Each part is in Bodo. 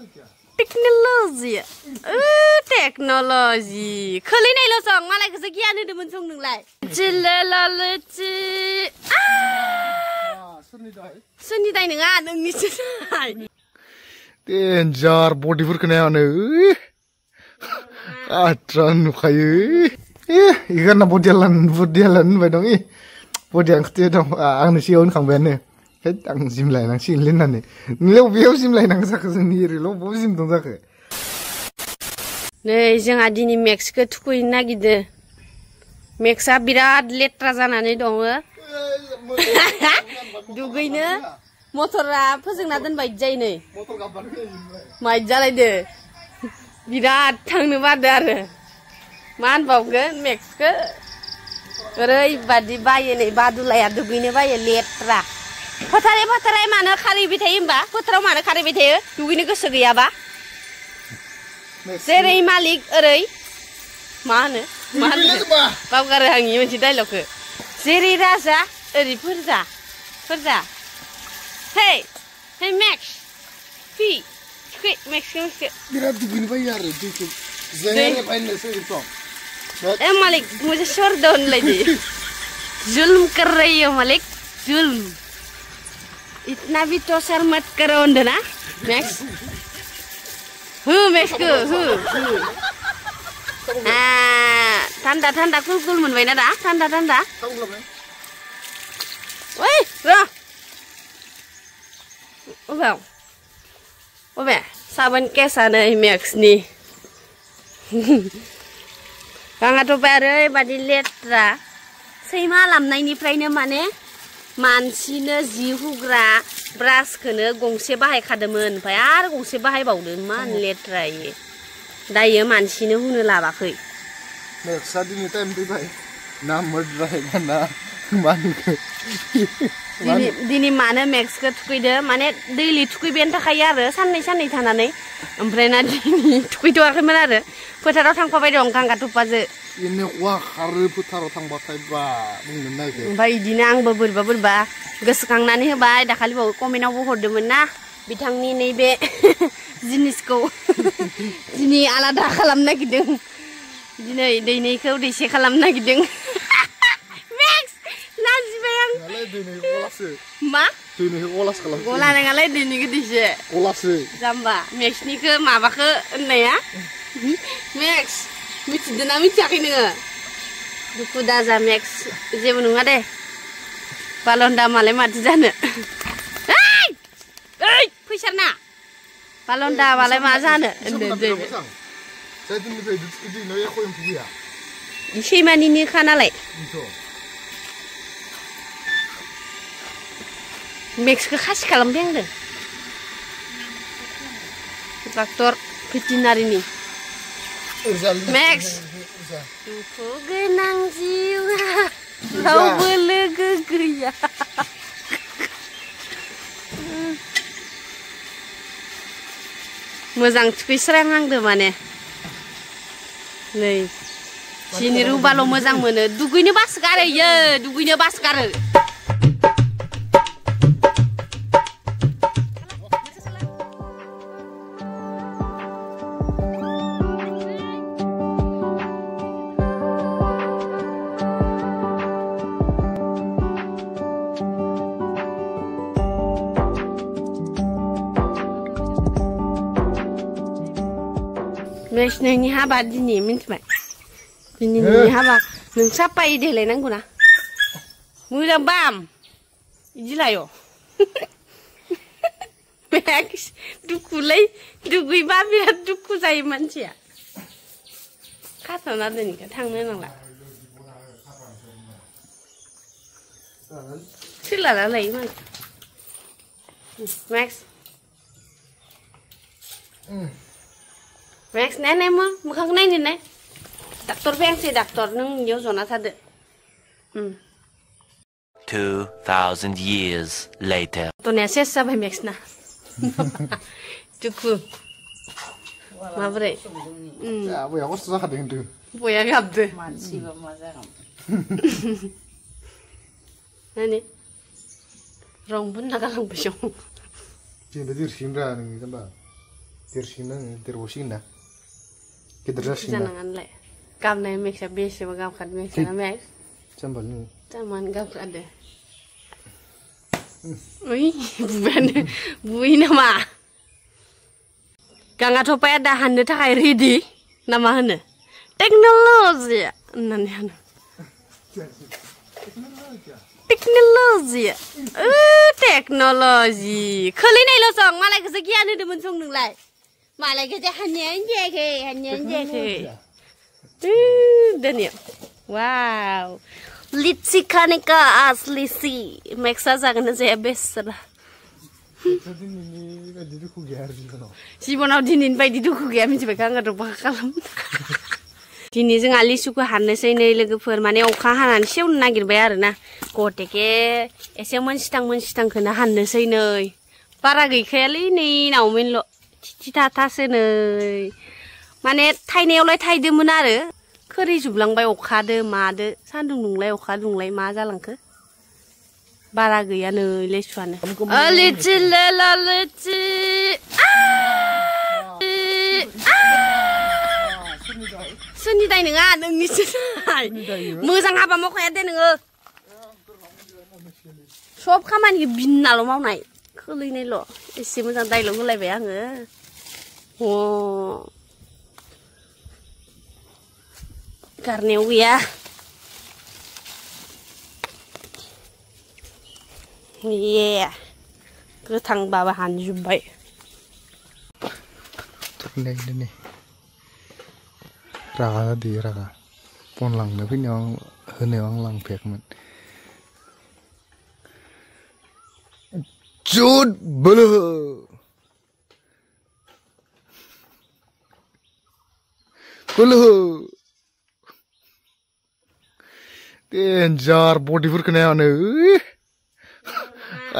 Teknologi. Teknologi. खोलैनाय ल' सं मालायखौसो गियान होदोंमोन सं नोंलाय. जिलालालुचि. सोरनि दाय नङा नोंनिसो दाय. Danger bodyफोरखौ नायानो. Atra nukayo. Ikan na bodialan hoनबाय दं. Bodian खिथे दं. आंनो सिगाङावनो खांबायानो. आं जिम लायनांसिगोन होननानै. नोंलाय बबेयाव जिम लायनांगौ जाखो जोंनि एरियायाव बबे जिम दं जाखो? नै जोंहा दिनै मेक्सखौ थुखैनो नागिरदों. मेक्सआ बिराद लेथ्रा जानानै दङ. दुगैनो मटरा फोजोंना दोनबाय जायो नै. माइ जालायदो. बिराद थांनो बादो आरो. मा होनबावगोन मेक्सखौ? ओरैबादि बायो नै बादुलाया दुगैनो बायो लेथ्रा. फोथारै मानो खारैबाय थायो होमबा? फोथाराव मानो खारैबाय थायो? दुगैनो गोसो गैयाबा? जेरै मालिक ओरै मा होनो? बावगारो आं इ मोनसे डायलगखौ. जेरै राजा ओरै फोरजा. Hey Max. Fi. Max. Birat duगैनो बायो आरो दैखौ. जेरै बायनो सोरखौ. मालिक मुझे छोड़ दो लगी. जुल्म कर रही हो मालिक. जुल्म. इतना भी टॉर्चर मत करो ना मैक्स. मैक्स को थान्दा कुल मोनबायना दा थान्दा. ओइ र' अबे साबोन केसानो मैक्सनि. गाङाथ' ओरैबादि लेथ्रा. सैमा लामनायनिफ्रायनो माने मानसिनो जि हुग्रा ब्रासखौनो गंसे बाहायखादोंमोन ओमफ्राय आरो गंसे बाहायबावदों. मान लेथ्रा इयो. दायो मानसिनो हुनो लाबाखै. मेक्सआ दिनै टाइम फैबाय. ना मोदबाय ना मानिखौ. दिनै मानो मेक्सखौ थुखैदो माने दैलि थुखैबायानो थाखायो आरो साननै थानानै. ओमफ्राय ना दिनै थुखैथ'वाखैमोन आरो फोथाराव थांफाबाय दं गांगा थुप्पाजो. इनो वा खारो फोथाराव थांबाथाय बा बुंनो नागिरो. ओमफ्राय इदिनो आंबो बोरैबा गोसोखांनानै होबाय. दाखालिबावै कमेन्टआवबो हरदोंमोन ना बिथांनि नैबे जिनिसखौ दिनै आलादा खालामनो नागिरदों. दिनै दैनैखौ दैसे खालामनो नागिरदों. मेक्स लाजिबाय आं. मा? दैनैखौ गलास खालामसै. गला नङालाय दैनैखौ दैसे. गलासो. जाम्बा मेक्सनिखौ माबाखौ होननाया. मेक्स मिथिदों ना मिथियाखै नोङो? दुखु दाजा मेक्स जेबो नङा दे. बालन्दा मालाय माथो जानो. ओइ फैसारना बालन्दा मालाय मा जानो होनदों. सैमानिनोखा नालाय. मेक्सखौ खासि खालामबाय आंनो. डाक्टर भेटेनारिनि. मेक्स दुखु गोनां जिउआ रावबो लोगो गैया. मोजां थुखैस्रांनांदो माने. नै सिनि रुबाल' मोजां मोनो. दुगैनो बासगारो इयो दुगैनो बासगारो. मेक्स नोंनि हाबा दिनै मिन्थिबाय. दिनै नोंनि हाबा नों साफायै देलायनांगौ ना. मोजां बाम बिदि लायो. मेक्स दुखुलै दुगैबा बिराद दुखु जायो मानसिया. खाथ'ना दोनैखौ थांनो नांला. सोलाना लायो मानसि. Max Max, nene mo, mukhang naik nih, dokter fancy dokter nung yo zona tadi. 2000 years later. Tuh nih ses sampai Max na. Cukup. Mabre. Ya, bu ya, aku susah dengan itu. Bu ya gak tuh. Mansi bermazam. Nene. Rong pun nak kalang besok. Cinta dir cinta nih, kan देरबावसिगोन दा गिदिर जासिगोन दा जानांगोनलाय गाबनाय मेक्सआ बेसेबा गाबखादो मेक्सआ मेक्स जाम्बाल जामान गाबखादो उइ बुबायानो बुयो नामा गाङा थपाया दा हाननो थाखाय रेडि ना मा होनो टेक्न'लजि होननानै हानो टेक्न'लजि टेक्न'लजि खोलैनायल' सं मालायखौसो गियान होदोंमोन सं नोंलाय मालायखौसो हाननायानो जायाखै दोनिया वाव लिच्ची खाने का असली सी मेक्सा जागोन ना जाया बेसरा जिबनाव दिनैनि बायदि दुखु गैया मिथिबाय आङो बाहा खालाम दिनै जोंहा लिसुखौ हाननोसै नै लोगोफोर माने अखा हानानै सेवनो नागिरबाय आरोना गटेके एसे मोनसिथांखौनो हाननोसै नै बारा गैखायालै नै नावमेनल' थिथाथासो नै माने थाइनायावलाय थाइदोंमोन आरो खोरिजोबलांबाय अखादो मादो सान्दुं दुंलाय अखा दुंलाय मा जालांखो बारा गैया नै लेसुआनो लिच्ची लेला लिच्ची सोरनि दाय नङा नोंनिसो दाय मोजां हाबा मावखाया दे नोङो सब खामानिखौ बिननाल' मावनाय खोलैनायल' एसे मोजां दाइलग होलायबाय आङो गारनायाव गैया ये गोथांबाबो हानजोब्बाय रागा जादो रागा बन लांनो फैनायाव होनायाव आं लांफैयाखैमोन जुद बोलो बोलो डेन्जार बडिफोरखौ नायानो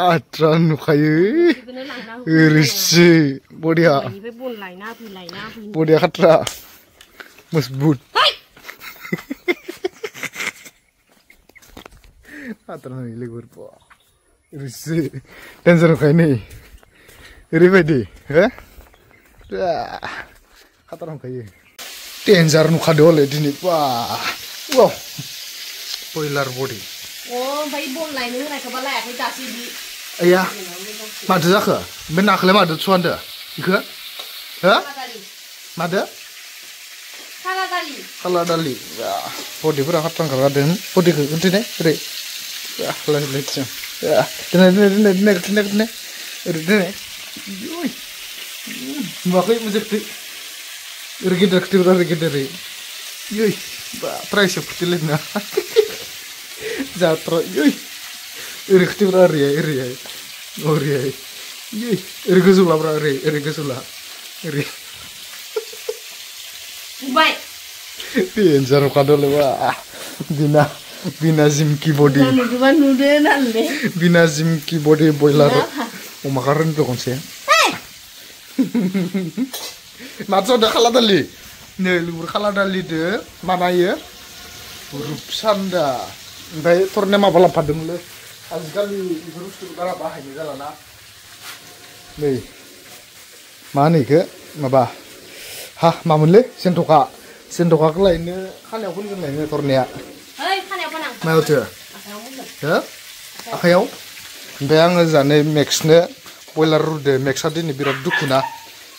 आद्रा नुखायो ओरैसो बडिया खाट्रा मजबुत आद्रा नुयो लोगोफोर ओरैसो डेन्जार नुखायो नै ओरैबायदि हो खाट्रा नुखायो डेन्जार नुखादो हले दिनै वाव बयलार बडि ओमफ्राय बन लायनो होनायखौबा लायाखै दासो इदि आया माथो जाखो बे नाखौलाय माथो सुवानदो इखो हो माथो खाला दालि बडिफोरा खाट्रां खारगारदों बडिखौ खिन्थिनाय ओरै लायथिं दोननाय ओरै दोननाय नुवाखै मोनजोबदो ओरै गेदेर खोथोब्रा ओरै गेदेरै योय प्राइसआ फुथिलायना जात्रा योय ओरै खोथोब्रा ओरैहाय ओरैहाय योय ओरै गोजौ लाब्रा ओरै गोजौ ला ओरै बाय डेन्जार अखादोलै बिना जिमकी बडि बिना जिमकी बडि बयलार अमा खारनबो खनसे माथो दा खाला दालि नै लुबुर खाला दालिदो मानायो रुपसान्दा ओमफ्राय थरने माबा लांफादोंमोनलै आजिखालि बेफोर बुस्थुखौ बारा बाहायनाय जालाना नै मा होनो इखो माबा हा मामोनलै सेन्थ'खाखौ लायनो खानायाव फोनगोन लायनो थरनाया मायावथो हो आखायाव ओमफ्राय आङो जानो मेक्सनो बयलार रुदो मेक्सआ दिनै बिराद दुखु ना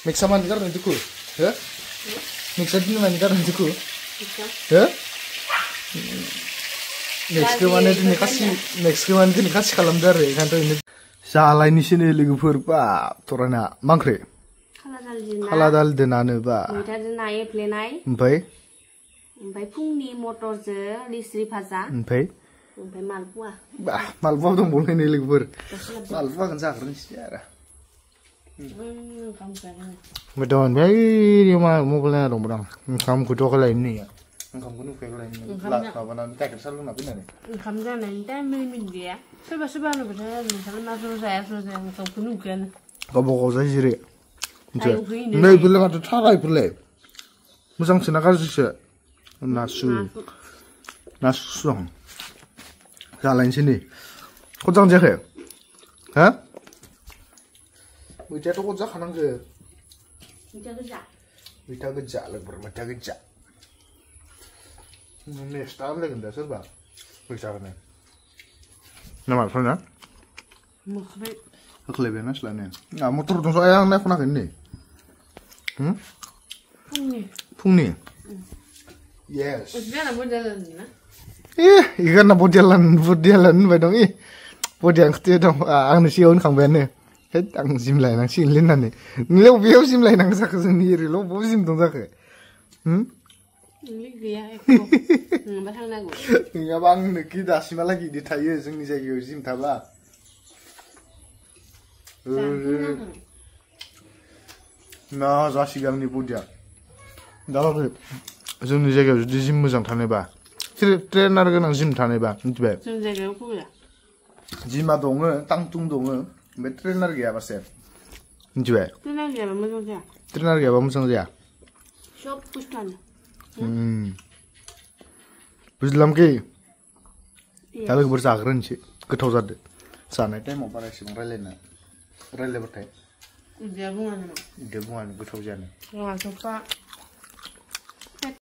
मेक्सआ मानि गारनो दुखु हो मेक्सआ दिनै मानि गारनो दुखु हो मेक्सखौ माने दिनै खासि खालामदो आरो ओंखायनोथ' जालायनोसै नै लोगोफोर थरायना मा ओंख्रि खाला दालिदो नानो मैथाजों ना एफ्लेनाय ओमफ्राय फुंनि मटरजों लिस्रि भाजा ओमफ्राय मालपुवा दंबावो नै लोगोफोर मालपुवाखौनो जाग्रोनोसै आरो बेदन बै मबाइल नायना दंमोन आं ओंखामखौथ' लायनो नैया ओंखामखौ नुखायाखै लायनो माबानानै गाइखेर साहा लोंना फैनानै ओंखाम जानायनि टाइम लिमिट गैया सोरबा होनोबाथाय नोंथाङा मा ज' जाया ओंखामखौ नुखायानो गावबा गाव जायो जेरै नै बेलाय माथो थारायफोरलाय मोजांसो ना गाज्रिसो नासु दं जालायनोसै नै खजां जायाखै हा मैथायाथ' खद जाखानांगो Mita gejak lagi bermata gejak. Next time lagi dah serba. Bicara nih. Nama apa nak? Kelebihan selainnya. Nggak motor tuh saya naik nak ini. Pungni. Yes. Ikan na bodialan badong bodiang kecil dong. Ang nasiun kang bene. Ang simlay nang sinlin na ni. Nilaw biyaw simlay nang sa kasaniri lo. Bo sim tong sak. Nga bang kita simalagi di tayo जोंनि जायगायाव sim taba. Na जासिगांनि बडिया. दाबो जोंनि जायगायाव जुदि जिम मोजां थानायबा ट्रेनार गोनां जिम थानायबा मिथिबाय जोंनि जायगायाव फैया जिमा दङ टांटुं दङ ओमफ्राय ट्रेनार गैयाबासो मिथिबाय ट्रेनार गैयाबा मोजां जाया ट्रेनार गैयाबा मोजां जाया सब बुस्थुआनो बुजिलामखै दा लोगोफोर जाग्रोनोसै गोथाव जादो जानाय टाइमाव बारा एसेबां रायलायबाथाय उदैया बुङा नामा उदैया बुङानो गोथाव जानो जोंहा